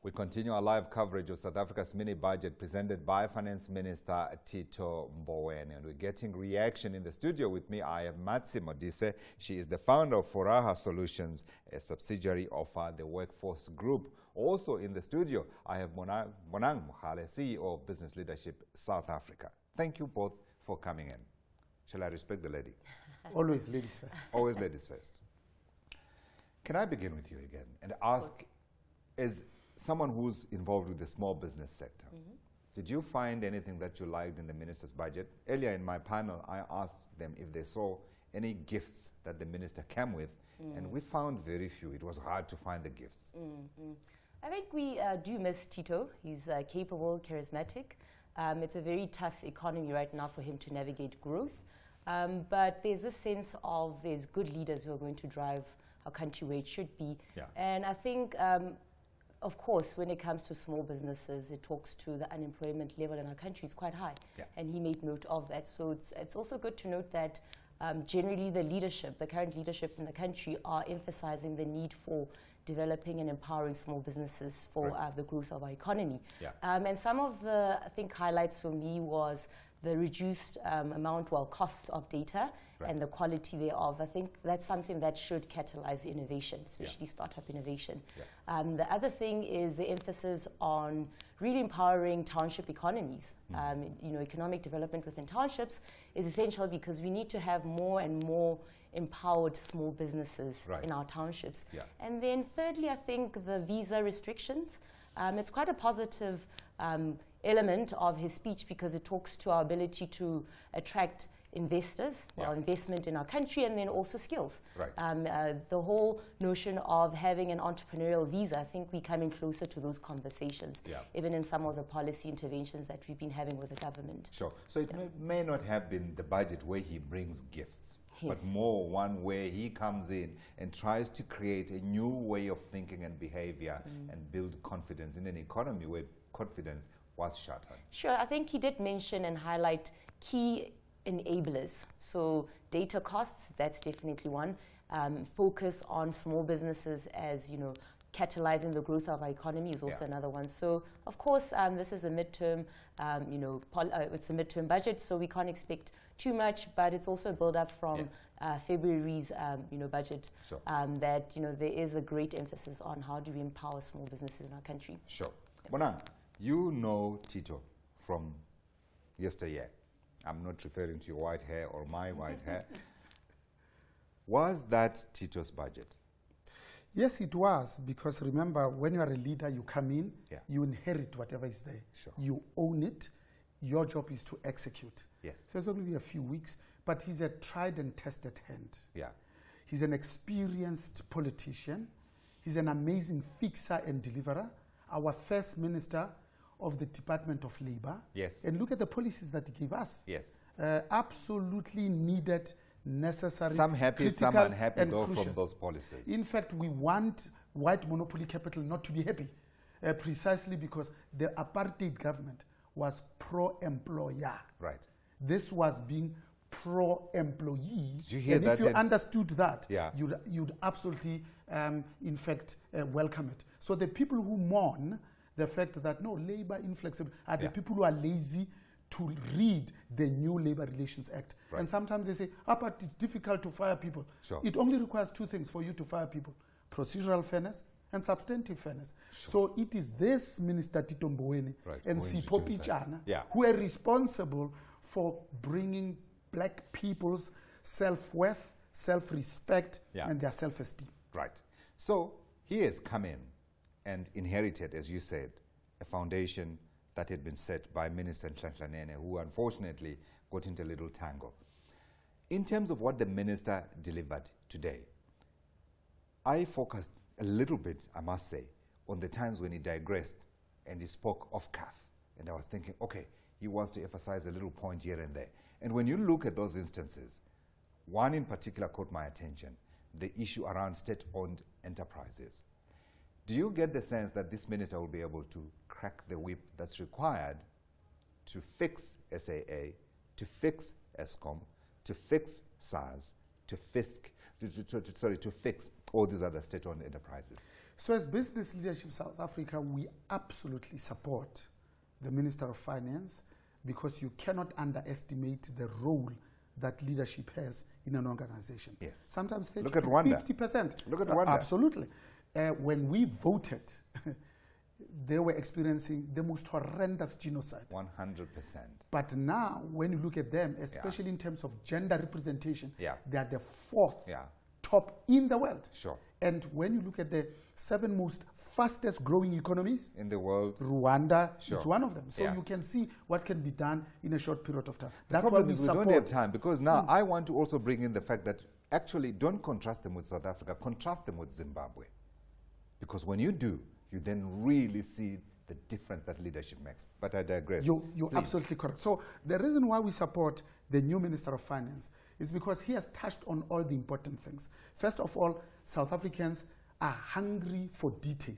We continue our live coverage of South Africa's mini-budget presented by Finance Minister Tito Mboweni. And we're getting reaction in the studio. With me, I have Matsi Modise. She is the founder of Furaha Solutions, a subsidiary of the Workforce Group. Also in the studio, I have Bonang Mohale, CEO of Business Leadership South Africa. Thank you both for coming in. Shall I respect the lady? Always ladies first. Always ladies first. Can I begin with you again and ask, as someone who's involved with the small business sector, did you find anything that you liked in the minister's budget? Earlier in my panel, I asked them if they saw any gifts that the minister came with, and we found very few. It was hard to find the gifts. I think we do miss Tito. He's capable, charismatic. It's a very tough economy right now for him to navigate growth. But there's a sense of there's good leaders who are going to drive our country where it should be. Yeah. And I think, of course, when it comes to small businesses, it talks to the unemployment level in our country is quite high. Yeah. And he made note of that. So it's also good to note that generally the leadership, the current leadership in the country, are emphasizing the need for developing and empowering small businesses for the growth of our economy. Yeah. And some of the, I think, highlights for me was the reduced costs of data and the quality thereof. I think that's something that should catalyze innovation, especially startup innovation. Yeah. The other thing is the emphasis on really empowering township economies. You know, economic development within townships is essential because we need to have more and more empowered small businesses in our townships. Yeah. And then thirdly, I think the visa restrictions. It's quite a positive element of his speech because it talks to our ability to attract investors, investment in our country, and then also skills. Right. The whole notion of having an entrepreneurial visa, I think we're coming closer to those conversations, even in some of the policy interventions that we've been having with the government. Sure. So it may not have been the budget where he brings gifts, but more one where he comes in and tries to create a new way of thinking and behavior and build confidence in an economy where confidence was shattered. Sure. I think he did mention and highlight key enablers. So data costs, that's definitely one. Focus on small businesses as, you know, catalyzing the growth of our economy is also another one. So, of course, this is a midterm, it's a midterm budget, so we can't expect too much, but it's also a build-up from February's, budget that, you know, there is a great emphasis on how do we empower small businesses in our country. Sure. Bonang, you know Tito from yesteryear. I'm not referring to your white hair or my white hair. Was that Tito's budget? Yes, it was, because remember, when you are a leader, you come in, you inherit whatever is there. Sure. You own it. Your job is to execute. Yes. So it's only a few weeks, but he's a tried and tested hand. Yeah. He's an experienced politician. He's an amazing fixer and deliverer. Our first minister of the Department of Labor. Yes. And look at the policies that he gave us. Yes. Absolutely needed, necessary. Some happy, some unhappy though from those policies. In fact, we want white monopoly capital not to be happy, precisely because the apartheid government was pro-employer. Right. This was being pro-employee. Did you hear and that? If you understood that, yeah, you'd absolutely, in fact, welcome it. So the people who mourn the fact that no, labor inflexible are the people who are lazy to read the new Labor Relations Act. Right. And sometimes they say, but it's difficult to fire people. Sure. It only requires two things for you to fire people: procedural fairness and substantive fairness. Sure. So it is this Minister Tito Mboweni and Sipho Pichana who are responsible for bringing black people's self-worth, self-respect, and their self-esteem. Right. So he has come in and inherited, as you said, a foundation that had been set by Minister Nhlanhlanene, who unfortunately got into a little tangle. In terms of what the minister delivered today, I focused a little bit, I must say, on the times when he digressed and he spoke off cuff. And I was thinking, okay, he wants to emphasize a little point here and there. And when you look at those instances, one in particular caught my attention, the issue around state-owned enterprises. Do you get the sense that this minister will be able to crack the whip that's required to fix SAA, to fix Eskom, to fix SARS, to fix all these other state-owned enterprises? So as Business Leadership South Africa, we absolutely support the Minister of Finance, because you cannot underestimate the role that leadership has in an organization. Yes. Sometimes 30 Look at to Rwanda. 50%. Look at Rwanda. Absolutely. When we voted, they were experiencing the most horrendous genocide. 100%. But now, when you look at them, especially in terms of gender representation, they are the fourth top in the world. Sure. And when you look at the 7 most fastest growing economies in the world, Rwanda is one of them. So you can see what can be done in a short period of time. That's why we don't have time, because now I want to also bring in the fact that actually don't contrast them with South Africa, contrast them with Zimbabwe. Because when you do, you then really see the difference that leadership makes. But I digress. You're absolutely correct. So the reason why we support the new Minister of Finance is because he has touched on all the important things. First of all, South Africans are hungry for detail.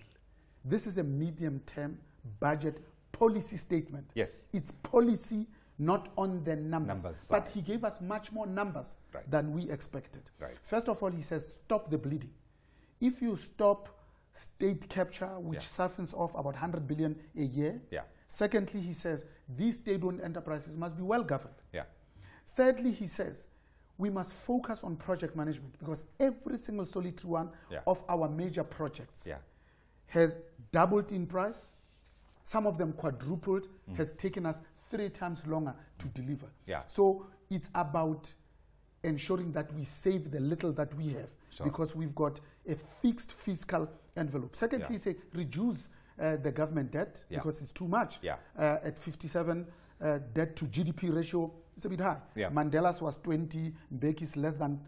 This is a medium-term budget policy statement. Yes. It's policy, not on the numbers. But he gave us much more numbers than we expected. Right. First of all, he says, stop the bleeding. If you stop state capture, which siphons off about 100 billion a year. Secondly, he says, these state-owned enterprises must be well governed. Thirdly, he says, we must focus on project management, because every single solitary one of our major projects has doubled in price. Some of them quadrupled, has taken us 3 times longer to deliver. So it's about ensuring that we save the little that we have, because we've got a fixed fiscal envelope. Secondly, say reduce the government debt, because it's too much. At 57, debt to GDP ratio, it's a bit high. Mandela's was 20, Mbeki's less than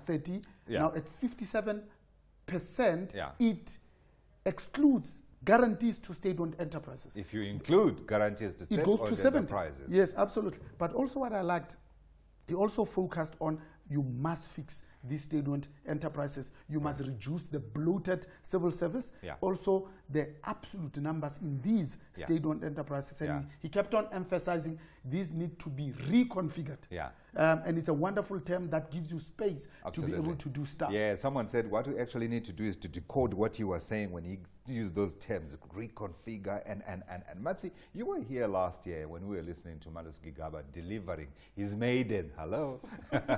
30. Now at 57%, it excludes guarantees to state-owned enterprises. If you include guarantees to state-owned enterprises. It goes to 70. Yes, absolutely. But also what I liked, he also focused on you must fix these state-owned enterprises. You must reduce the bloated civil service. Also, the absolute numbers in these state-owned enterprises. And he kept on emphasizing these need to be reconfigured. And it's a wonderful term that gives you space to be able to do stuff. Yeah, someone said what we actually need to do is to decode what he was saying when he used those terms, reconfigure. And Matsi, you were here last year when we were listening to Malus Gigaba delivering his maiden, hello,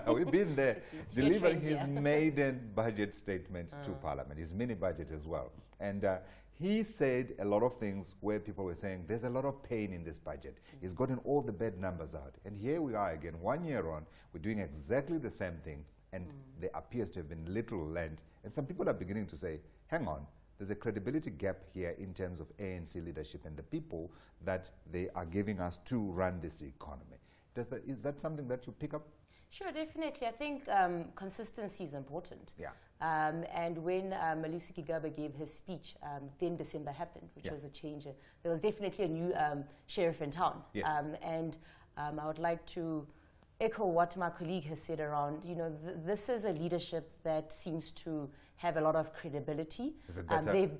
we've been there, delivering his maiden budget statement to Parliament, his mini budget as well. And he said a lot of things where people were saying there's a lot of pain in this budget. He's gotten all the bad numbers out. And here we are again, 1 year on, we're doing exactly the same thing, and there appears to have been little lent. And some people are beginning to say, hang on, there's a credibility gap here in terms of ANC leadership and the people that they are giving us to run this economy. Is that something that you pick up? Sure, definitely. I think consistency is important. And when Malusi Gigaba gave his speech, then December happened, which was a change. There was definitely a new sheriff in town. And I would like to echo what my colleague has said around, this is a leadership that seems to have a lot of credibility.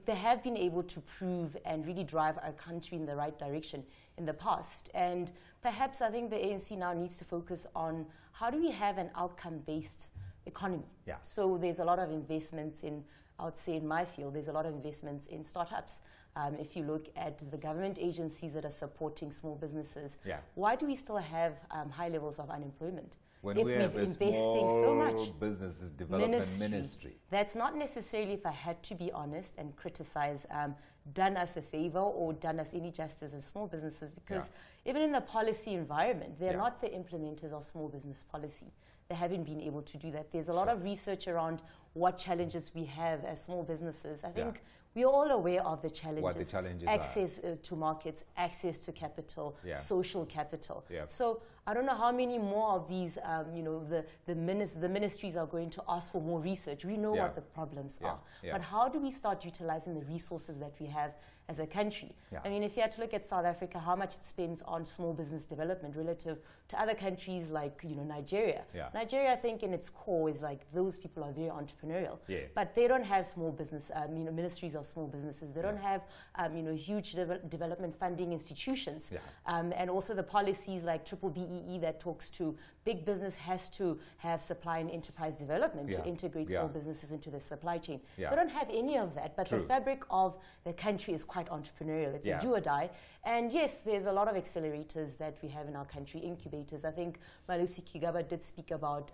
They have been able to prove and really drive our country in the right direction in the past. And perhaps I think the ANC now needs to focus on how do we have an outcome-based economy. So there's a lot of investments in, I would say in my field, there's a lot of investments in startups. If you look at the government agencies that are supporting small businesses, why do we still have high levels of unemployment? When we have a small businesses development ministry. That's not necessarily, if I had to be honest and criticize, done us a favor or done us any justice as small businesses, because even in the policy environment, they're not the implementers of small business policy. They haven't been able to do that. There's a lot of research around what challenges we have as small businesses. I think we're all aware of the challenges. What the challenges access to markets, access to capital, social capital. So I don't know how many more of these, the ministries are going to ask for more research. We know what the problems are. But how do we start utilizing the resources that we have as a country? I mean, if you had to look at South Africa, how much it spends on small business development relative to other countries like, Nigeria. Nigeria, I think, in its core is like those people are very entrepreneurial, but they don't have small business, ministries of small businesses. They don't have, huge development funding institutions, and also the policies like BEE that talks to big business has to have supply and enterprise development to integrate small businesses into the supply chain. They don't have any of that, but the fabric of the country is quite entrepreneurial. It's a do or die. And yes, there's a lot of accelerators that we have in our country, incubators. I think Malusi Kigaba did speak about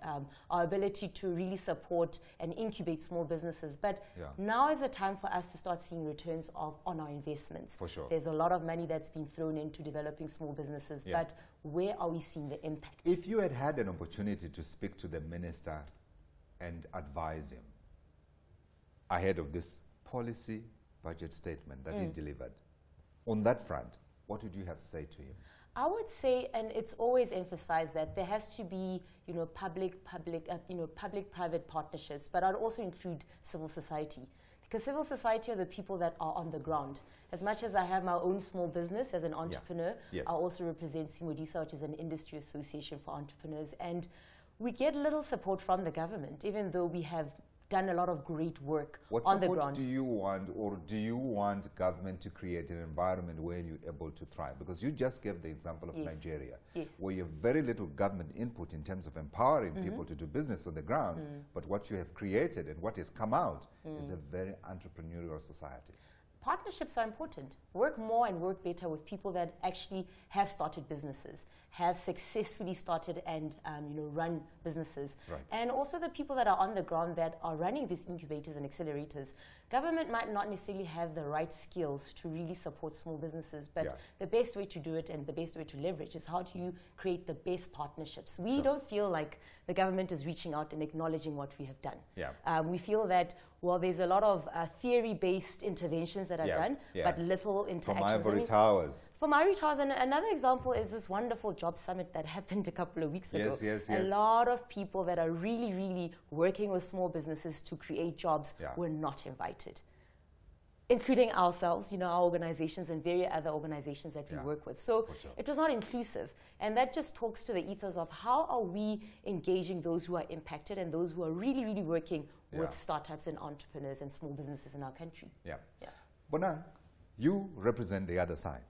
our ability to really support and incubate small businesses. But now is the time for us to start seeing returns on our investments. For sure. There's a lot of money that's been thrown into developing small businesses, but where are we seeing the impact? If you had an opportunity to speak to the minister and advise him ahead of this policy budget statement that he delivered, on that front, what would you have to say to him? I would say, and it's always emphasized, that there has to be, public-private partnerships, but I'd also include civil society. Because civil society are the people that are on the ground. As much as I have my own small business as an entrepreneur, I also represent SiMODiSA, which is an industry association for entrepreneurs. And we get little support from the government, even though we have done a lot of great work on the ground. What support do you want, or do you want government to create an environment where you're able to thrive? Because you just gave the example of Nigeria, where you have very little government input in terms of empowering people to do business on the ground, but what you have created and what has come out is a very entrepreneurial society. Partnerships are important. Work more and work better with people that actually have started businesses, have successfully started and run businesses. And also the people that are on the ground that are running these incubators and accelerators. Government might not necessarily have the right skills to really support small businesses, but the best way to do it and the best way to leverage is how do you create the best partnerships. We don't feel like the government is reaching out and acknowledging what we have done. We feel that, well, there's a lot of theory-based interventions that are done, but little interactions. From Ivory Towers. From Ivory Towers. And another example is this wonderful job summit that happened a couple of weeks ago. A lot of people that are really, really working with small businesses to create jobs were not invited, including ourselves, our organizations and various other organizations that we work with. So it was not inclusive. And that just talks to the ethos of how are we engaging those who are impacted and those who are really, really working with startups and entrepreneurs and small businesses in our country. Bonang, you represent the other side,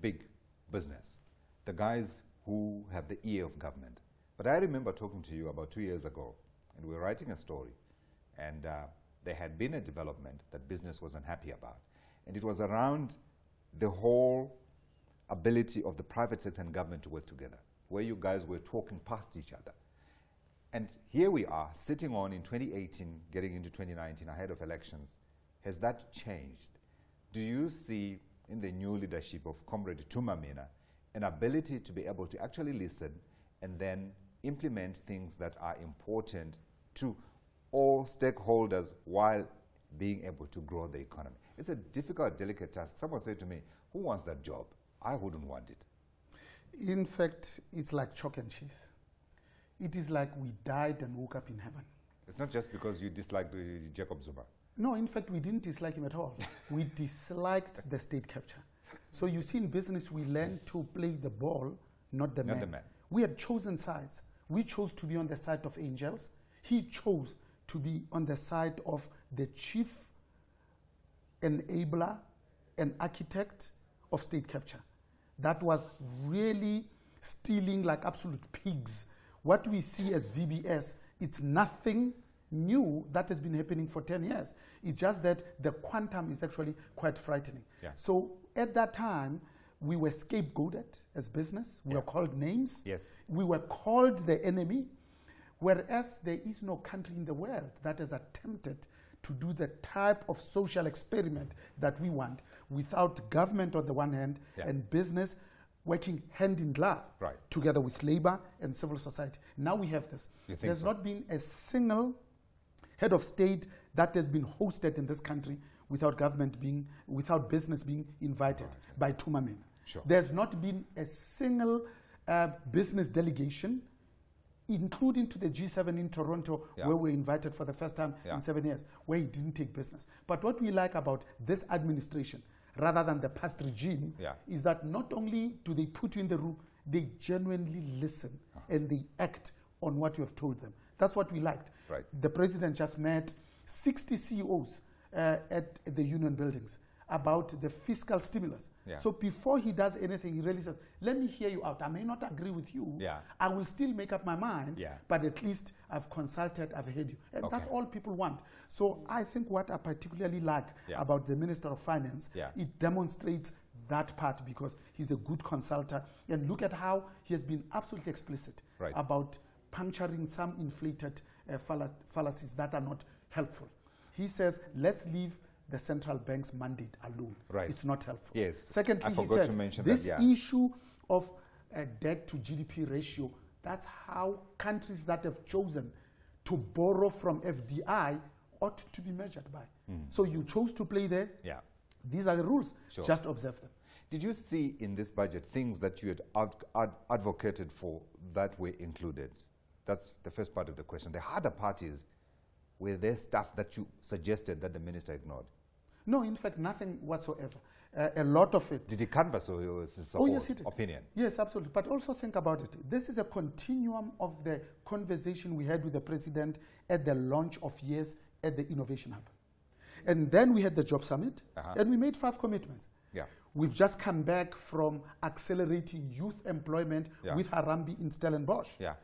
big business, the guys who have the ear of government. But I remember talking to you about 2 years ago, and we were writing a story, and there had been a development that business was unhappy about. And it was around the whole ability of the private sector and government to work together, where you guys were talking past each other. And here we are, sitting on in 2018, getting into 2019, ahead of elections. Has that changed? Do you see in the new leadership of Comrade Tumamina an ability to be able to actually listen and then implement things that are important to all stakeholders while being able to grow the economy? It's a difficult, delicate task. Someone said to me, who wants that job? I wouldn't want it. In fact, it's like chalk and cheese. It is like we died and woke up in heaven. It's not just because you disliked Jacob Zuma. No, in fact, we didn't dislike him at all. We disliked the state capture. So you see, in business, we learn to play the ball, not the man. We had chosen sides. We chose to be on the side of angels. He chose to be on the side of the chief enabler and architect of state capture. That was really stealing like absolute pigs. What we see as VBS, it's nothing new that has been happening for 10 years. It's just that the quantum is actually quite frightening. So at that time, we were scapegoated as business. We were called names. We were called the enemy. Whereas there is no country in the world that has attempted to do the type of social experiment that we want without government on the one hand and business working hand in glove together with labor and civil society. Now we have this. There's not been a single head of state that has been hosted in this country without business being invited by Tumamina. There's not been a single business delegation, including to the G7 in Toronto, where we were invited for the first time in 7 years, where he didn't take business. But what we like about this administration, rather than the past regime, is that not only do they put you in the room, they genuinely listen and they act on what you have told them. That's what we liked. Right. The president just met 60 CEOs at the union buildings about the fiscal stimulus. Yeah. So before he does anything, he really says, let me hear you out. I may not agree with you. Yeah. I will still make up my mind, yeah. but at least I've consulted, I've heard you. And that's all people want. So I think what I particularly like about the Minister of Finance, it demonstrates that part because he's a good consultant. And look at how he has been absolutely explicit about puncturing some inflated fallacies that are not helpful. He says, let's leave the central bank's mandate alone. Right. It's not helpful. Yes. Secondly, I forgot to mention this that, issue of a debt to GDP ratio, that's how countries that have chosen to borrow from FDI ought to be measured by. So you chose to play there. Yeah. These are the rules. Sure. Just observe them. Did you see in this budget things that you had advocated for that were included? That's the first part of the question. The harder part is, were there stuff that you suggested that the minister ignored? No, in fact, nothing whatsoever. A lot of it. Did he canvass or was his opinion? Yes, absolutely. But also think about it. This is a continuum of the conversation we had with the president at the launch of YES at the Innovation Hub. And then we had the Job Summit, and we made 5 commitments. Yeah. We've just come back from accelerating youth employment with Harambee in Stellenbosch. Yeah.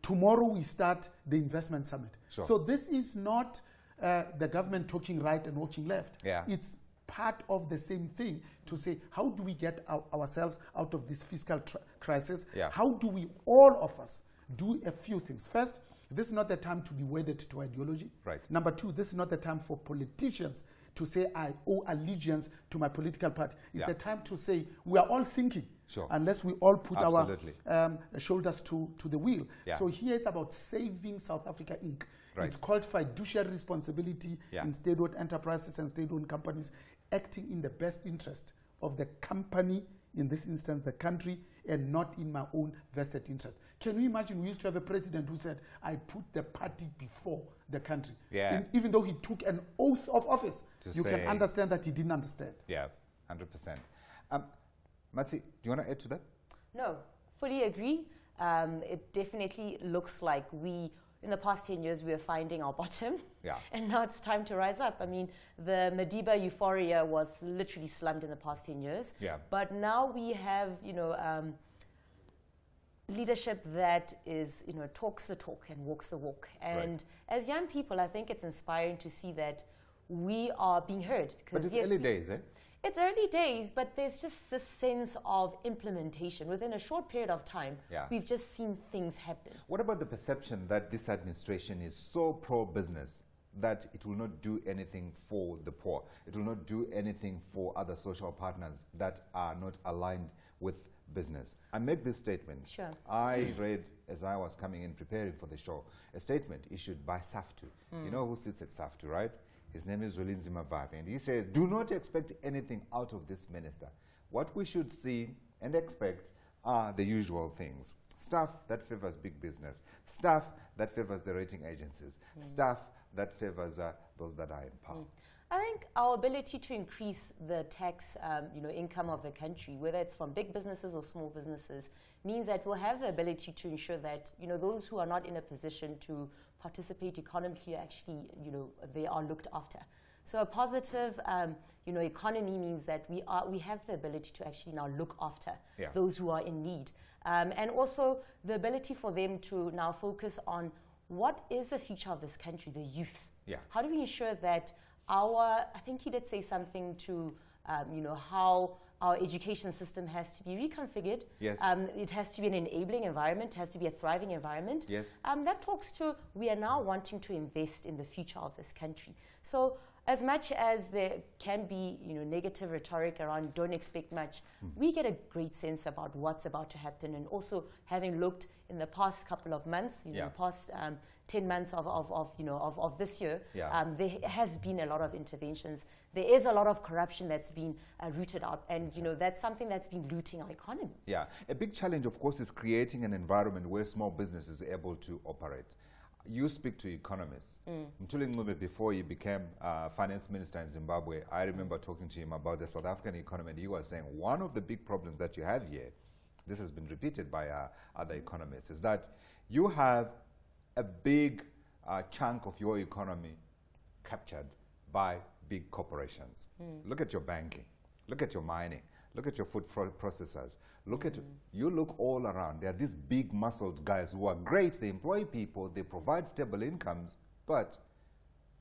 Tomorrow we start the Investment Summit. Sure. So this is not the government talking right and walking left. Yeah. It's part of the same thing to say, how do we get ourselves out of this fiscal crisis? Yeah. How do we, all of us, do a few things? First, this is not the time to be wedded to ideology. Right. Number 2, this is not the time for politicians to say, I owe allegiance to my political party. It's a time to say, we are all sinking. Sure. Unless we all put our shoulders to the wheel. Yeah. So here it's about saving South Africa Inc. Right. It's called fiduciary responsibility in state-owned enterprises and state-owned companies acting in the best interest of the company, in this instance the country, and not in my own vested interest. Can you imagine we used to have a president who said, I put the party before the country. Yeah. Even though he took an oath of office, you say, can understand that he didn't understand. Yeah, 100%. Matsi, do you want to add to that? No, fully agree. It definitely looks like in the past 10 years, we were finding our bottom. Yeah. And now it's time to rise up. I mean, the Madiba euphoria was literally slummed in the past 10 years. Yeah. But now we have, leadership that is, talks the talk and walks the walk. And as young people, I think it's inspiring to see that we are being heard. Because but it's early days, eh? It's early days, but there's just this sense of implementation. Within a short period of time, we've just seen things happen. What about the perception that this administration is so pro-business that it will not do anything for the poor? It will not do anything for other social partners that are not aligned with business. I make this statement. Sure. I read, as I was coming in preparing for the show, a statement issued by SAFTU. You know who sits at SAFTU, right? His name is Zwelinzima Vavi, and he says, do not expect anything out of this minister. What we should see and expect are the usual things. Stuff that favors big business, stuff that favors the rating agencies, stuff that favors those that are in power. I think our ability to increase the tax income of the country, whether it's from big businesses or small businesses, means that we'll have the ability to ensure that those who are not in a position to participate economically actually they are looked after. So a positive economy means that we have the ability to actually now look after those who are in need, and also the ability for them to now focus on what is the future of this country, the youth. How do we ensure that I think he did say something to, how our education system has to be reconfigured. Yes. It has to be an enabling environment, it has to be a thriving environment. Yes. That talks to, we are now wanting to invest in the future of this country. So as much as there can be, negative rhetoric around don't expect much, we get a great sense about what's about to happen. And also having looked in the past couple of months, the past 10 months of this year, there has been a lot of interventions. There is a lot of corruption that's been rooted out, and that's something that's been looting our economy. Yeah, a big challenge, of course, is creating an environment where small business is able to operate. You speak to economists. Mthuli Ncube, before he became finance minister in Zimbabwe, I remember talking to him about the South African economy, and he was saying one of the big problems that you have here, this has been repeated by other economists, is that You have a big chunk of your economy captured by big corporations. Look at your banking, look at your mining, look at your food processors, you look all around. There are these big muscled guys who are great, they employ people, they provide stable incomes, but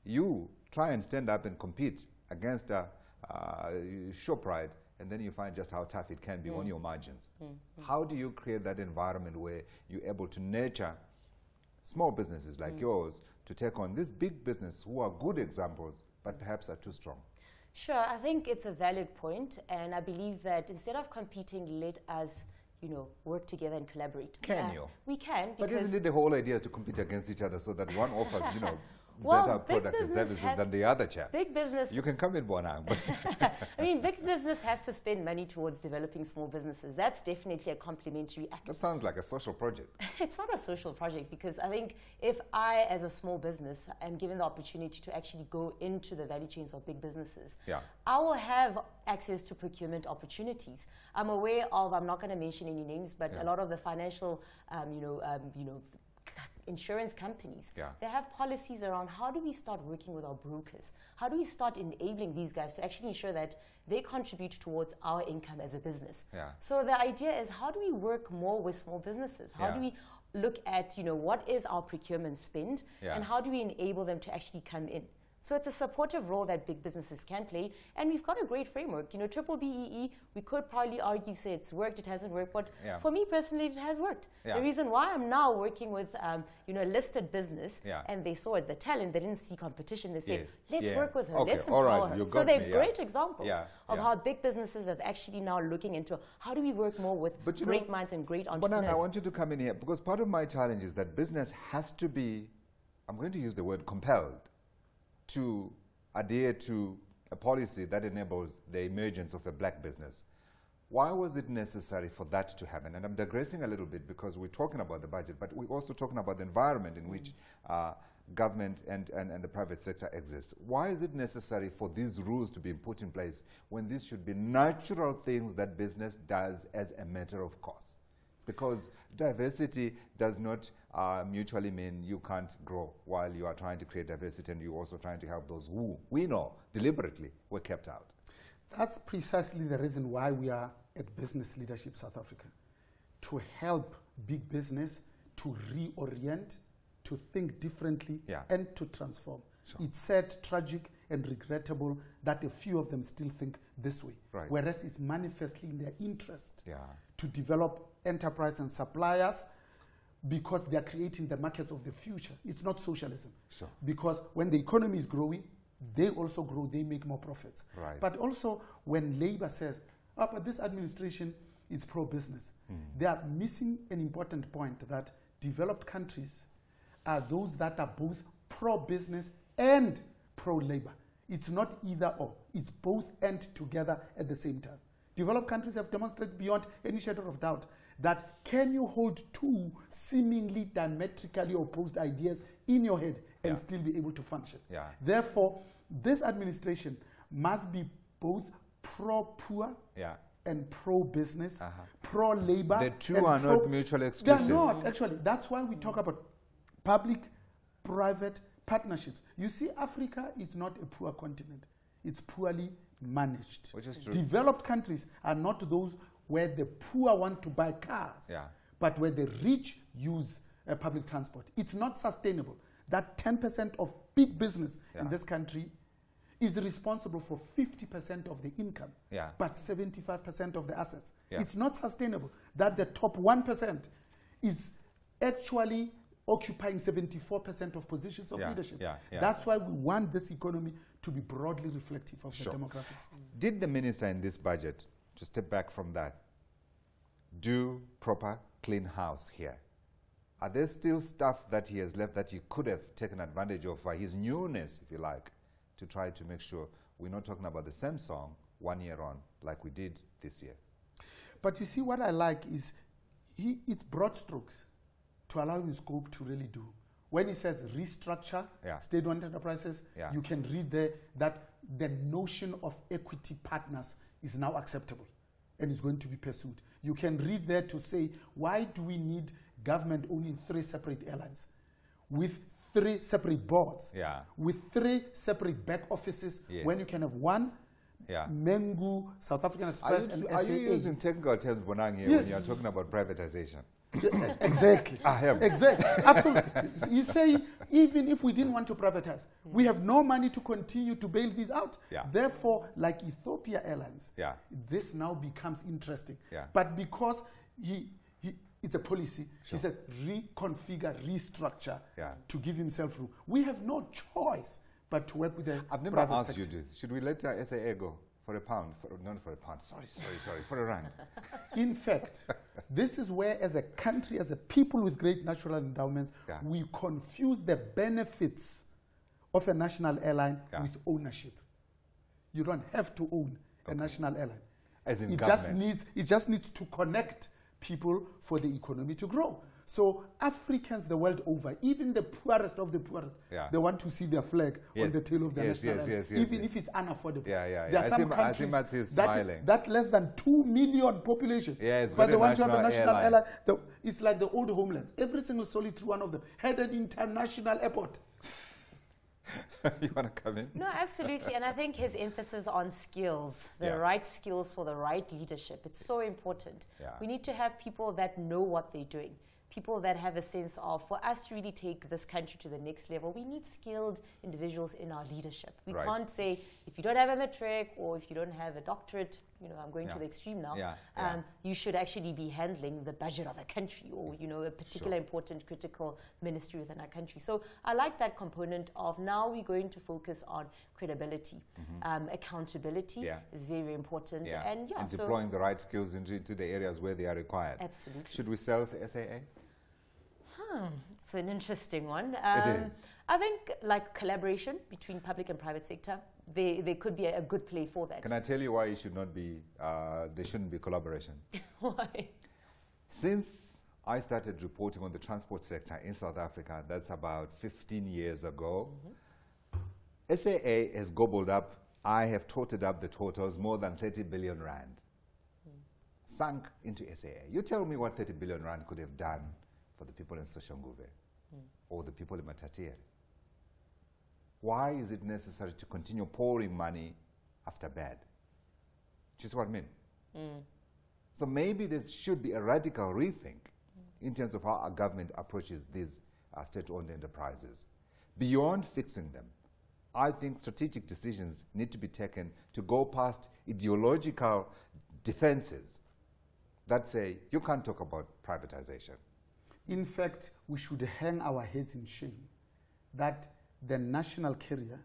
you try and stand up and compete against ShopriteShop, and then you find just how tough it can be on your margins. How do you create that environment where you're able to nurture small businesses like yours to take on these big businesses who are good examples, but perhaps are too strong? Sure, I think it's a valid point, and I believe that instead of competing, let us, work together and collaborate. Can you? We can. But isn't it the whole idea to compete against each other so that one offers, better products and services than the other chap? Big business. You can come in, Bonang. I mean, big business has to spend money towards developing small businesses. That's definitely a complementary act. That sounds like a social project. It's not a social project, because I think if I, as a small business, am given the opportunity to actually go into the value chains of big businesses, I will have access to procurement opportunities. I'm aware of, I'm not going to mention any names, but a lot of the financial, insurance companies, they have policies around how do we start working with our brokers? How do we start enabling these guys to actually ensure that they contribute towards our income as a business? So the idea is, how do we work more with small businesses? How do we look at, what is our procurement spend, and how do we enable them to actually come in? So it's a supportive role that big businesses can play, and we've got a great framework. Triple BEE, we could probably argue, say it's worked, it hasn't worked, but for me personally, it has worked. The reason why I'm now working with, a listed business, and they saw the talent, they didn't see competition, they said, let's work with her, let's empower her. So they're great examples of how big businesses have actually now looking into how do we work more with great minds and great entrepreneurs. Bonang, I want you to come in here, because part of my challenge is that business has to be, I'm going to use the word compelled, to adhere to a policy that enables the emergence of a black business. Why was it necessary for that to happen? And I'm digressing a little bit, because we're talking about the budget, but we're also talking about the environment in which government and the private sector exists. Why is it necessary for these rules to be put in place when these should be natural things that business does as a matter of course? Because diversity does not mutually mean you can't grow while you are trying to create diversity, and you're also trying to help those who we know deliberately were kept out. That's precisely the reason why we are at Business Leadership South Africa, to help big business to reorient, to think differently, and to transform. It's sad, tragic, and regrettable that a few of them still think this way, whereas it's manifestly in their interest to develop enterprise and suppliers, because they are creating the markets of the future. It's not socialism. Because when the economy is growing, they also grow, they make more profits. But also when labor says, but this administration is pro-business, they are missing an important point, that developed countries are those that are both pro-business and pro-labor. It's not either or, it's both and together at the same time. Developed countries have demonstrated beyond any shadow of doubt that can you hold two seemingly diametrically opposed ideas in your head and still be able to function. Therefore, this administration must be both pro-poor and pro-business, pro-labor. The two are not mutually exclusive. They're not, actually. That's why we talk about public-private partnerships. You see, Africa is not a poor continent. It's poorly managed. Which is true. Developed countries are not those where the poor want to buy cars, but where the rich use public transport. It's not sustainable. That 10% of big business in this country is responsible for 50% of the income, but 75% of the assets. It's not sustainable that the top 1% is actually occupying 74% of positions of leadership. That's why we want this economy to be broadly reflective of the demographics. Did the minister in this budget, to step back from that, do proper clean house here? Are there still stuff that he has left that he could have taken advantage of for his newness, if you like, to try to make sure we're not talking about the same song 1 year on like we did this year? But you see, what I like is it's broad strokes to allow him scope to really do. When he says restructure state-owned enterprises, you can read there that the notion of equity partners is now acceptable and is going to be pursued. You can read there to say, why do we need government owning 3 separate airlines with 3 separate boards, with 3 separate back offices, when you can have one, Mengu, South African Express, and SAA. Are you using technical terms, Bonang, here when you're talking about privatization? Exactly. I am. Exactly. Absolutely. You say, even if we didn't want to privatize, we have no money to continue to bail these out. Therefore, like Ethiopia Airlines, this now becomes interesting. But because it's a policy, he says reconfigure, restructure to give himself room. We have no choice but to work with the I've never asked you this. Should we let SAA go for a pound? Not for a pound. Sorry, for a rand. In fact, this is where, as a country, as a people with great natural endowments, we confuse the benefits of a national airline with ownership. You don't have to own a national airline. As in it just needs to connect people for the economy to grow. So Africans the world over, even the poorest of the poorest, they want to see their flag on the tail of their national airline, even if it's unaffordable. There are some countries that less than 2 million population, but they want to have a national airline. It's like the old homelands. Every single solitary one of them had an international airport. You want to come in? No, absolutely. And I think his emphasis on skills, the right skills for the right leadership, it's so important. We need to have people that know what they're doing. People that have a sense of, for us to really take this country to the next level, we need skilled individuals in our leadership. We can't say, if you don't have a matric or if you don't have a doctorate, I'm going to the extreme now, you should actually be handling the budget of a country or, a particular important critical ministry within our country. So I like that component of now we're going to focus on credibility. Accountability is very, very important. And deploying the right skills into the areas where they are required. Absolutely. Should we sell SAA? It's an interesting one. It is. I think like collaboration between public and private sector, they could be a good play for that. Can I tell you why it should not be, there shouldn't be collaboration? Why? Since I started reporting on the transport sector in South Africa, that's about 15 years ago, SAA has gobbled up, I have totaled up the totals, more than 30 billion rand. Sunk into SAA. You tell me what 30 billion rand could have done for the people in Soshanguve or the people in Matatiere. Why is it necessary to continue pouring money after bad? Which is what I mean. So maybe there should be a radical rethink in terms of how our government approaches these state-owned enterprises. Beyond fixing them, I think strategic decisions need to be taken to go past ideological defenses that say, you can't talk about privatization. In fact, we should hang our heads in shame that the national carrier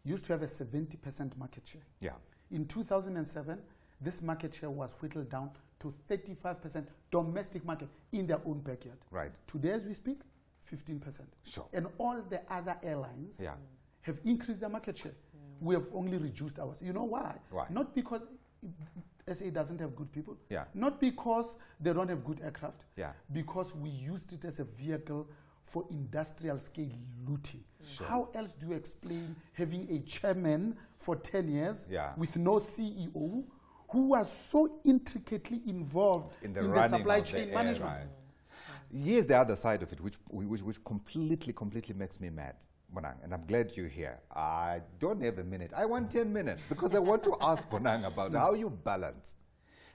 used to have a 70% market share. In 2007, this market share was whittled down to 35% domestic market in their own backyard. Today, as we speak, 15%. And all the other airlines have increased their market share. We have only reduced ours. You know why? Not because SA doesn't have good people. Not because they don't have good aircraft. Because we used it as a vehicle for industrial scale looting. How else do you explain having a chairman for 10 years with no CEO who was so intricately involved in the supply chain management? Here's the other side of it, which completely makes me mad. Bonang, and I'm glad you're here. I don't have a minute. I want 10 minutes because I want to ask Bonang about how you balance.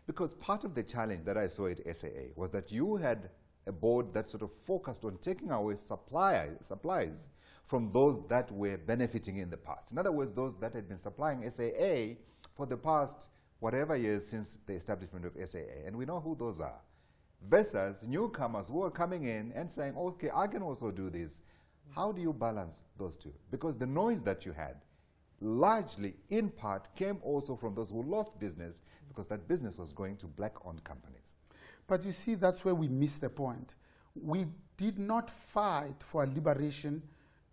Because part of the challenge that I saw at SAA was that you had a board that sort of focused on taking away supplies from those that were benefiting in the past. In other words, those that had been supplying SAA for the past whatever years since the establishment of SAA. And we know who those are. Versus newcomers who are coming in and saying, okay, I can also do this. How do you balance those two? Because the noise that you had largely, in part, came also from those who lost business because that business was going to black-owned companies. But you see, that's where we miss the point. We did not fight for a liberation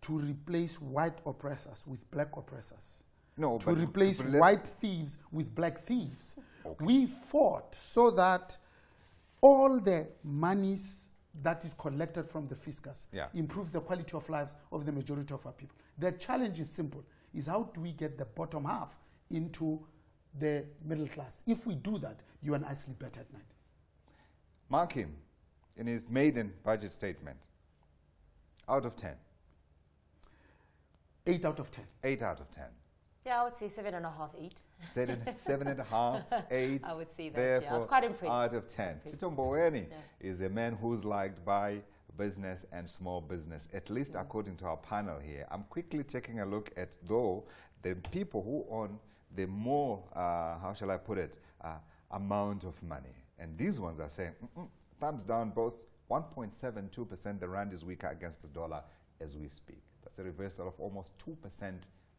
to replace white oppressors with black oppressors. No, to replace white thieves with black thieves. We fought so that all the monies that is collected from the fiscus improves the quality of lives of the majority of our people. The challenge is simple, is how do we get the bottom half into the middle class? If we do that, you and I sleep better at night. Mark him. in his maiden budget statement, out of 10. 8 out of 10. 8 out of 10. Yeah, I would say 7.5, 8. 7.5, 8. I would say that. Therefore, I was quite impressed. Out of 10. Tito Mboweni is a man who's liked by business and small business, at least according to our panel here. I'm quickly taking a look at, though, the people who own the more, how shall I put it, amount of money. And these ones are saying, thumbs down, boss. 1.72%, the rand is weaker against the dollar as we speak. That's a reversal of almost 2%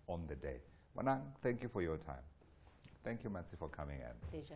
on the day. Bonang, thank you for your time. Thank you, Matsi, for coming in. Pleasure.